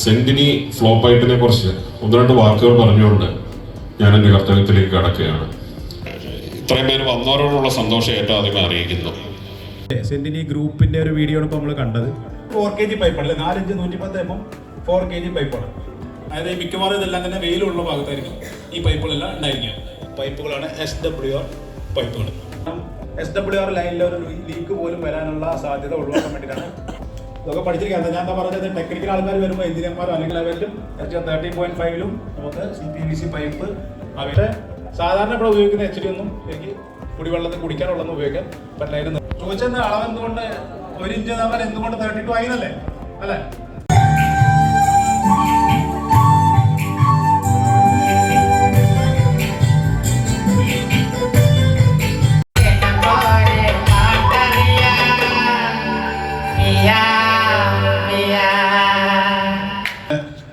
സെന്റിനി ഫ്ലോപ്പായിട്ടിനെ കുറിച്ച് ഒന്ന് രണ്ട് വാക്കുകൾ പറഞ്ഞുകൊണ്ട് ഞാൻ എൻ്റെ കർത്തവ്യത്തിലേക്ക് കടക്കുകയാണ്. ഇത്രയും പേര് വന്നവരോടുള്ള സന്തോഷം ഏറ്റവും ആദ്യം അറിയിക്കുന്നു. സെന്റിനി ഗ്രൂപ്പിന്റെ ഒരു വീഡിയോ ആണ് ഇപ്പോൾ നമ്മൾ കണ്ടത്. 4 kg പൈപ്പാണ്, 4 ഇഞ്ച് 110 mm 4 kg പൈപ്പാണ്. അതായത് മിക്കവാറും ഇതെല്ലാം തന്നെ വെയിലുള്ള ഭാഗത്തായിരിക്കും ഈ പൈപ്പുകളെല്ലാം ഉണ്ടായിരിക്കുക. പൈപ്പുകളാണ് SWR പൈപ്പുകൾ. SWR ലൈനിൽ ഒരു ലീക്ക് പോലും വരാനുള്ള സാധ്യത ഒഴിവാക്കാൻ വേണ്ടിയിട്ടാണ് ഇതൊക്കെ പഠിച്ചിരിക്കുന്നത്. ഞാൻ എന്താ പറഞ്ഞത്, ടെക്നിക്കൽ ആൾക്കാർ വരുമ്പോൾ എഞ്ചിനീയർമാരോ അല്ലെങ്കിൽ ലെവലിലും 13.5-ലും നമുക്ക് CPVC പൈപ്പ് അവരുടെ സാധാരണ ഇവിടെ ഉപയോഗിക്കുന്ന HDD ഒന്നും എനിക്ക് കുടിവെള്ളത്തിൽ കുടിക്കാനുള്ളതൊന്നും ഉപയോഗിക്കാൻ പറ്റില്ല. ചോദിച്ചെന്ന അളവ് എന്തുകൊണ്ട് 1 ഇഞ്ച് നമ്മൾ എന്തുകൊണ്ട് 32 ആയിന്നല്ലേ അല്ലേ?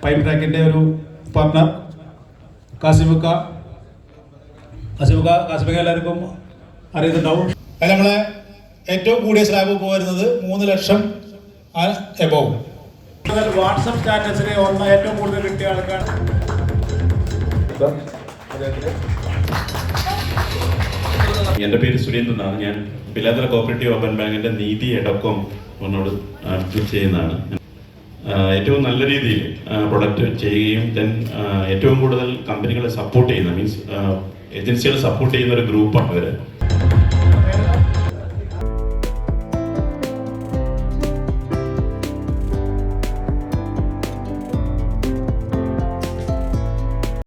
പൈപ്പ് ട്രാക്കിന്റെ ഒരു പാർട്ണർ കാസിമുക്ക എല്ലാവർക്കും അറിയുന്നുണ്ടാവും. അത് നമ്മളെ ഏറ്റവും കൂടിയ സ്ലാബ് പോരുന്നത് 3 ലക്ഷം എബോവ്. വാട്സപ്പ് സ്റ്റാറ്റസിന് ഏറ്റവും കൂടുതൽ കിട്ടിയ ആൾക്കാണ്. എൻ്റെ പേര് സുരേന്ദ്രൻ എന്നാണ്. ഞാൻ പിലാത്തറ കോപ്പറേറ്റീവ് ഓപ്പൺ ബാങ്കിൻ്റെ നീതി എഡോകോം എന്നോട് ചെയ്യുന്നതാണ്. ഏറ്റവും നല്ല രീതിയിൽ പ്രൊഡക്റ്റ് ചെയ്യുകയും ഏറ്റവും കൂടുതൽ കമ്പനികളെ സപ്പോർട്ട് ചെയ്യുന്ന, മീൻസ് ഏജൻസികളെ സപ്പോർട്ട് ചെയ്യുന്ന ഒരു ഗ്രൂപ്പാണ് ഇവർ.